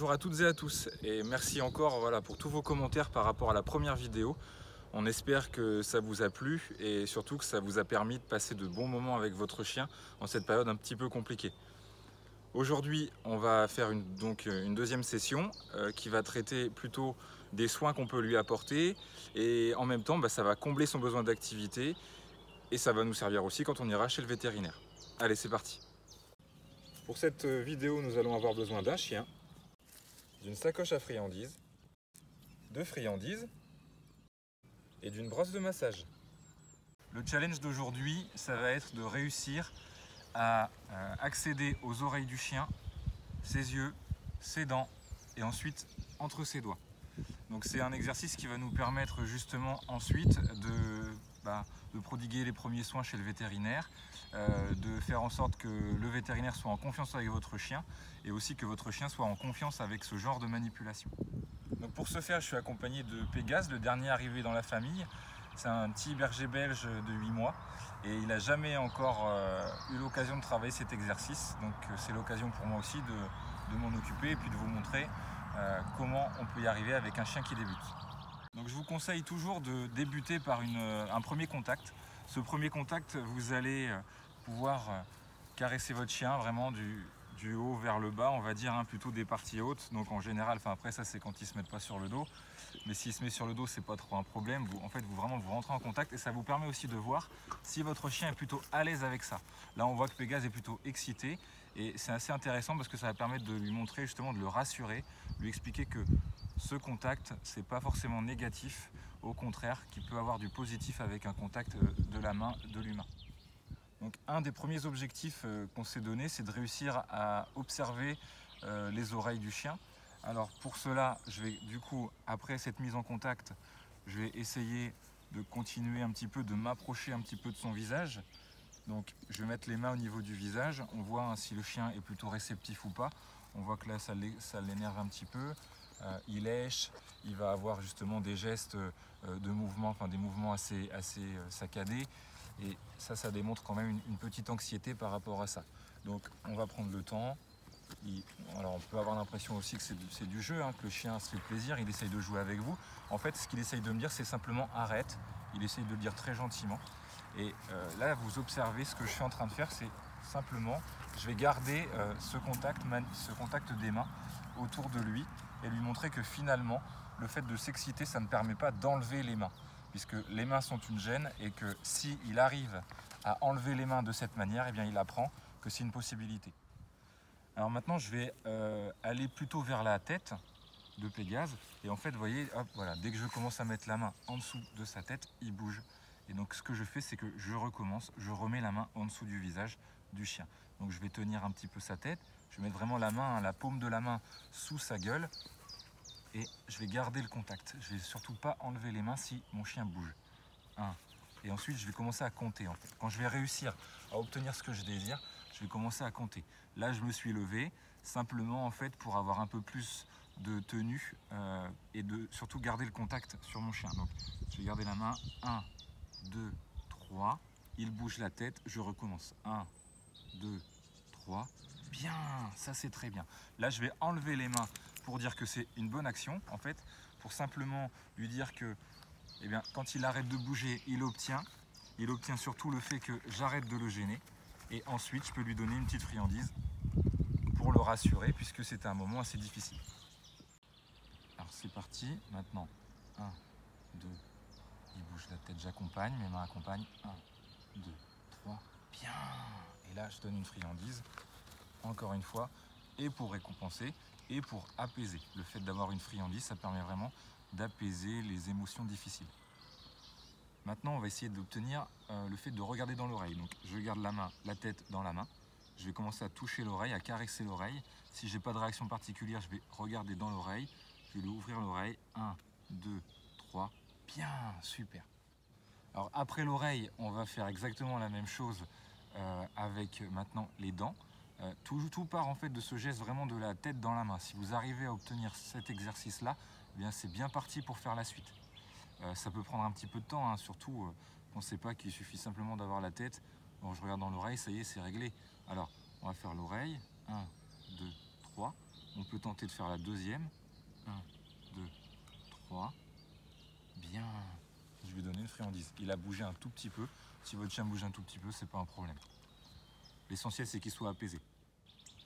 Bonjour à toutes et à tous et merci encore pour tous vos commentaires par rapport à la première vidéo. On espère que ça vous a plu et surtout que ça vous a permis de passer de bons moments avec votre chien en cette période un petit peu compliquée. Aujourd'hui, on va faire une deuxième session qui va traiter plutôt des soins qu'on peut lui apporter et en même temps ça va combler son besoin d'activité et ça va nous servir aussi quand on ira chez le vétérinaire. Allez, c'est parti. Pour cette vidéo, nous allons avoir besoin d'un chien, d'une sacoche à friandises, de friandises et d'une brosse de massage. Le challenge d'aujourd'hui, ça va être de réussir à accéder aux oreilles du chien, ses yeux, ses dents et ensuite entre ses doigts. Donc c'est un exercice qui va nous permettre justement ensuite de prodiguer les premiers soins chez le vétérinaire, de faire en sorte que le vétérinaire soit en confiance avec votre chien et aussi que votre chien soit en confiance avec ce genre de manipulation. Donc pour ce faire, je suis accompagné de Pégase, le dernier arrivé dans la famille. C'est un petit berger belge de 8 mois et il n'a jamais encore eu l'occasion de travailler cet exercice. Donc c'est l'occasion pour moi aussi de m'en occuper et puis de vous montrer comment on peut y arriver avec un chien qui débute. Donc je vous conseille toujours de débuter par un premier contact. Ce premier contact, vous allez pouvoir caresser votre chien vraiment du haut vers le bas, on va dire, plutôt des parties hautes. Donc en général, après ça c'est quand il ne se met pas sur le dos. Mais s'il se met sur le dos, c'est pas trop un problème. Vous rentrez en contact et ça vous permet aussi de voir si votre chien est plutôt à l'aise avec ça. Là on voit que Pégase est plutôt excité et c'est assez intéressant parce que ça va permettre de lui montrer, justement de le rassurer, lui expliquer que ce contact, c'est pas forcément négatif, au contraire, qu'il peut avoir du positif avec un contact de la main de l'humain. Donc un des premiers objectifs qu'on s'est donné, c'est de réussir à observer les oreilles du chien. Alors pour cela, je vais du coup, après cette mise en contact, je vais essayer de continuer un petit peu, de m'approcher un petit peu de son visage. Donc je vais mettre les mains au niveau du visage, on voit si le chien est plutôt réceptif ou pas. On voit que là ça l'énerve un petit peu, il lèche, il va avoir justement des gestes de mouvement, des mouvements assez saccadés. Et ça démontre quand même une petite anxiété par rapport à ça. Donc on va prendre le temps. Alors on peut avoir l'impression aussi que c'est du jeu, que le chien se fait plaisir, il essaye de jouer avec vous. En fait, ce qu'il essaye de me dire, c'est simplement arrête. Il essaye de le dire très gentiment. Et là, vous observez ce que je suis en train de faire, c'est simplement, je vais garder ce contact des mains autour de lui et lui montrer que finalement, le fait de s'exciter, ça ne permet pas d'enlever les mains, puisque les mains sont une gêne et que s'il arrive à enlever les mains de cette manière, eh bien, il apprend que c'est une possibilité. Alors maintenant, je vais aller plutôt vers la tête de Pégase et en fait, vous voyez, hop, voilà, dès que je commence à mettre la main en dessous de sa tête, il bouge. Et donc ce que je fais, c'est que je recommence, je remets la main en dessous du visage du chien. Donc je vais tenir un petit peu sa tête, je vais mettre vraiment la main, la paume de la main sous sa gueule et je vais garder le contact. Je ne vais surtout pas enlever les mains si mon chien bouge. 1. Et ensuite, je vais commencer à compter en fait. Quand je vais réussir à obtenir ce que je désire, je vais commencer à compter. Là, je me suis levé simplement en fait pour avoir un peu plus de tenue et de surtout garder le contact sur mon chien. Donc, je vais garder la main. 1, 2, 3. Il bouge la tête, je recommence. 1, 2, 3. Bien, ça c'est très bien. Là, je vais enlever les mains pour dire que c'est une bonne action en fait, pour simplement lui dire que eh bien, quand il arrête de bouger, il obtient surtout le fait que j'arrête de le gêner. Et ensuite, je peux lui donner une petite friandise pour le rassurer, puisque c'est un moment assez difficile. Alors c'est parti, maintenant, 1, 2, il bouge la tête, j'accompagne, mes mains accompagnent, 1, 2, 3, bien. Et là, je donne une friandise, encore une fois, et pour récompenser, et pour apaiser. Le fait d'avoir une friandise, ça permet vraiment d'apaiser les émotions difficiles. Maintenant, on va essayer d'obtenir le fait de regarder dans l'oreille. Donc, je garde la tête dans la main. Je vais commencer à toucher l'oreille, à caresser l'oreille. Si je n'ai pas de réaction particulière, je vais regarder dans l'oreille. Je vais lui ouvrir l'oreille. 1, 2, 3. Bien, super. Alors, après l'oreille, on va faire exactement la même chose avec maintenant les dents. Tout part en fait de ce geste vraiment de la tête dans la main. Si vous arrivez à obtenir cet exercice-là, eh bien c'est bien parti pour faire la suite. Ça peut prendre un petit peu de temps, surtout pensez pas qu'il suffit simplement d'avoir la tête. Bon, je regarde dans l'oreille, ça y est, c'est réglé. Alors, on va faire l'oreille. 1, 2, 3. On peut tenter de faire la deuxième. 1, 2, 3. Bien. Je vais donner une friandise. Il a bougé un tout petit peu. Si votre chien bouge un tout petit peu, c'est pas un problème. L'essentiel, c'est qu'il soit apaisé.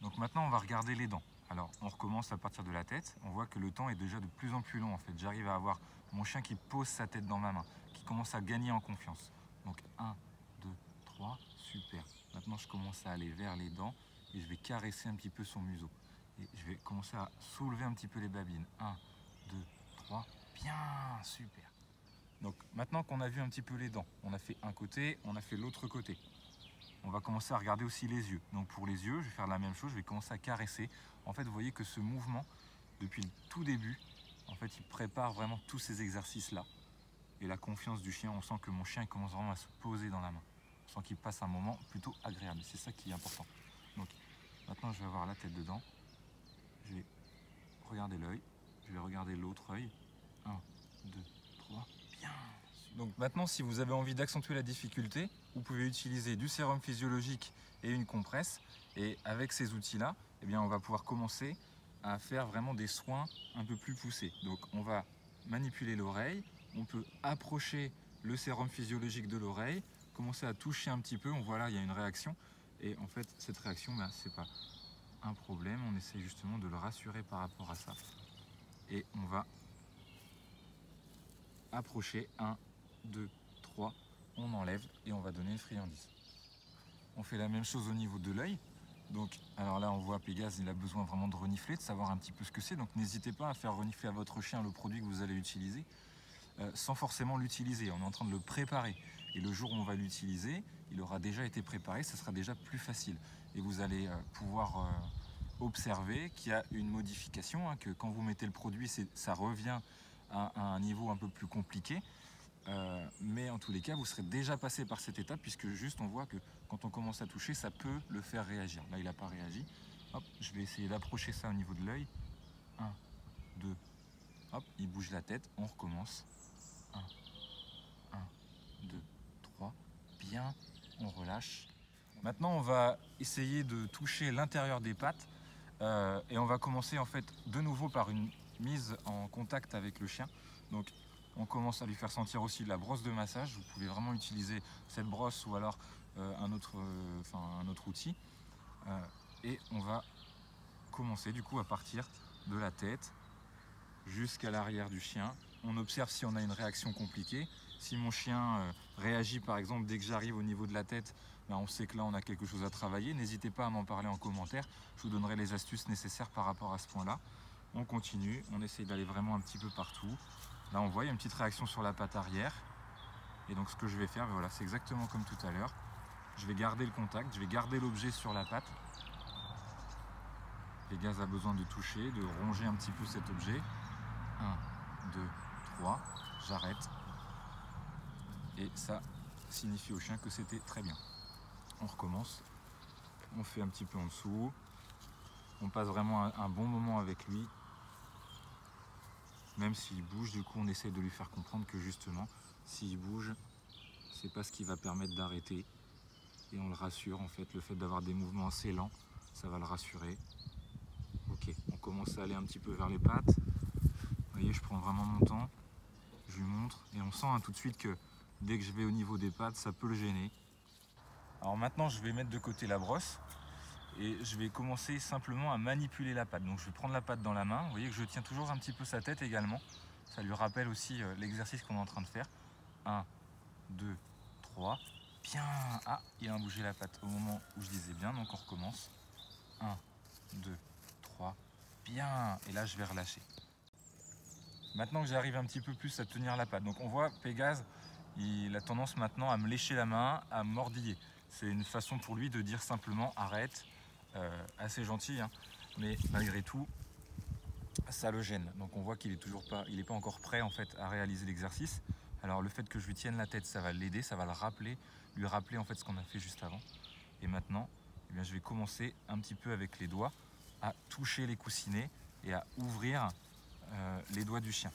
Donc maintenant, on va regarder les dents. Alors, on recommence à partir de la tête. On voit que le temps est déjà de plus en plus long en fait. J'arrive à avoir mon chien qui pose sa tête dans ma main, qui commence à gagner en confiance. Donc 1, 2, 3, super. Maintenant, je commence à aller vers les dents et je vais caresser un petit peu son museau. Et je vais commencer à soulever un petit peu les babines. 1, 2, 3, bien, super. Donc maintenant qu'on a vu un petit peu les dents, on a fait un côté, on a fait l'autre côté. On va commencer à regarder aussi les yeux. Donc pour les yeux, je vais faire la même chose, je vais commencer à caresser. En fait, vous voyez que ce mouvement, depuis le tout début, en fait, il prépare vraiment tous ces exercices-là. Et la confiance du chien, on sent que mon chien il commence vraiment à se poser dans la main. On sent qu'il passe un moment plutôt agréable. C'est ça qui est important. Donc maintenant, je vais avoir la tête dedans. Je vais regarder l'œil. Je vais regarder l'autre œil. 1, 2, 3, bien. Donc maintenant, si vous avez envie d'accentuer la difficulté, vous pouvez utiliser du sérum physiologique et une compresse. Et avec ces outils-là, eh bien, on va pouvoir commencer à faire vraiment des soins un peu plus poussés. Donc on va manipuler l'oreille, on peut approcher le sérum physiologique de l'oreille, commencer à toucher un petit peu, on voit là, il y a une réaction. Et en fait, cette réaction, ben, c'est pas un problème, on essaie justement de le rassurer par rapport à ça. Et on va approcher 1, 2, 3, on enlève et on va donner une friandise. On fait la même chose au niveau de l'œil. Donc, alors là, on voit Pégase, il a besoin vraiment de renifler, de savoir un petit peu ce que c'est. Donc, n'hésitez pas à faire renifler à votre chien le produit que vous allez utiliser, sans forcément l'utiliser. On est en train de le préparer. Et le jour où on va l'utiliser, il aura déjà été préparé, ça sera déjà plus facile. Et vous allez pouvoir observer qu'il y a une modification, hein, que quand vous mettez le produit, ça revient à un niveau un peu plus compliqué. Mais en tous les cas, vous serez déjà passé par cette étape puisque juste on voit que quand on commence à toucher, ça peut le faire réagir. Là, il n'a pas réagi. Hop, je vais essayer d'approcher ça au niveau de l'œil. 1, 2, hop, il bouge la tête, on recommence. 1, 2, 3, bien, on relâche. Maintenant, on va essayer de toucher l'intérieur des pattes et on va commencer en fait de nouveau par une mise en contact avec le chien. Donc, on commence à lui faire sentir aussi la brosse de massage. Vous pouvez vraiment utiliser cette brosse ou alors un autre outil. Et on va commencer du coup à partir de la tête jusqu'à l'arrière du chien. On observe si on a une réaction compliquée. Si mon chien réagit par exemple dès que j'arrive au niveau de la tête, ben on sait que là on a quelque chose à travailler. N'hésitez pas à m'en parler en commentaire. Je vous donnerai les astuces nécessaires par rapport à ce point-là. On continue, on essaye d'aller vraiment un petit peu partout. Là on voit, il y a une petite réaction sur la patte arrière. Et donc ce que je vais faire, voilà, c'est exactement comme tout à l'heure. Je vais garder le contact, je vais garder l'objet sur la patte. Pégase a besoin de toucher, de ronger un petit peu cet objet. 1, 2, 3, j'arrête. Et ça signifie au chien que c'était très bien. On recommence, on fait un petit peu en dessous. On passe vraiment un bon moment avec lui. Même s'il bouge, du coup on essaie de lui faire comprendre que justement, s'il bouge, c'est pas ce qui va permettre d'arrêter. Et on le rassure en fait, le fait d'avoir des mouvements assez lents, ça va le rassurer. Ok, on commence à aller un petit peu vers les pattes. Vous voyez, je prends vraiment mon temps, je lui montre et on sent tout de suite que dès que je vais au niveau des pattes, ça peut le gêner. Alors maintenant, je vais mettre de côté la brosse et je vais commencer simplement à manipuler la patte. Donc je vais prendre la patte dans la main, vous voyez que je tiens toujours un petit peu sa tête également. Ça lui rappelle aussi l'exercice qu'on est en train de faire. 1, 2, 3, bien. Ah, il a bougé la patte au moment où je disais bien, donc on recommence. 1, 2, 3, bien. Et là, je vais relâcher. Maintenant que j'arrive un petit peu plus à tenir la patte, donc on voit Pégase, il a tendance maintenant à me lécher la main, à me mordiller. C'est une façon pour lui de dire simplement arrête, assez gentil, hein, mais malgré tout, ça le gêne. Donc on voit qu'il est toujours pas, il n'est pas encore prêt en fait à réaliser l'exercice. Alors le fait que je lui tienne la tête, ça va l'aider, ça va le rappeler, lui rappeler en fait ce qu'on a fait juste avant. Et maintenant, eh bien, je vais commencer un petit peu avec les doigts à toucher les coussinets et à ouvrir les doigts du chien.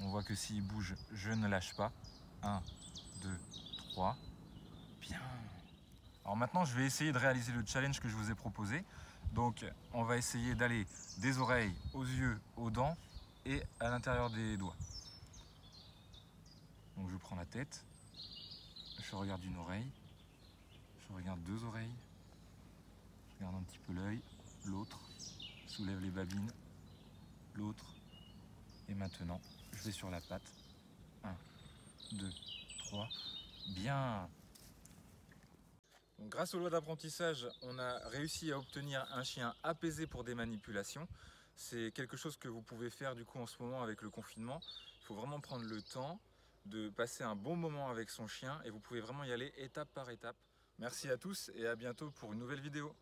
On voit que s'il bouge, je ne lâche pas. 1, 2, 3. Bien. Alors maintenant, je vais essayer de réaliser le challenge que je vous ai proposé. Donc, on va essayer d'aller des oreilles aux yeux, aux dents et à l'intérieur des doigts. Donc, je prends la tête, je regarde une oreille, je regarde deux oreilles, je regarde un petit peu l'œil, l'autre, soulève les babines, l'autre, et maintenant, je vais sur la patte. 1, 2, 3, bien. Donc, grâce aux lois d'apprentissage, on a réussi à obtenir un chien apaisé pour des manipulations. C'est quelque chose que vous pouvez faire du coup en ce moment avec le confinement. Il faut vraiment prendre le temps de passer un bon moment avec son chien et vous pouvez vraiment y aller étape par étape. Merci à tous et à bientôt pour une nouvelle vidéo.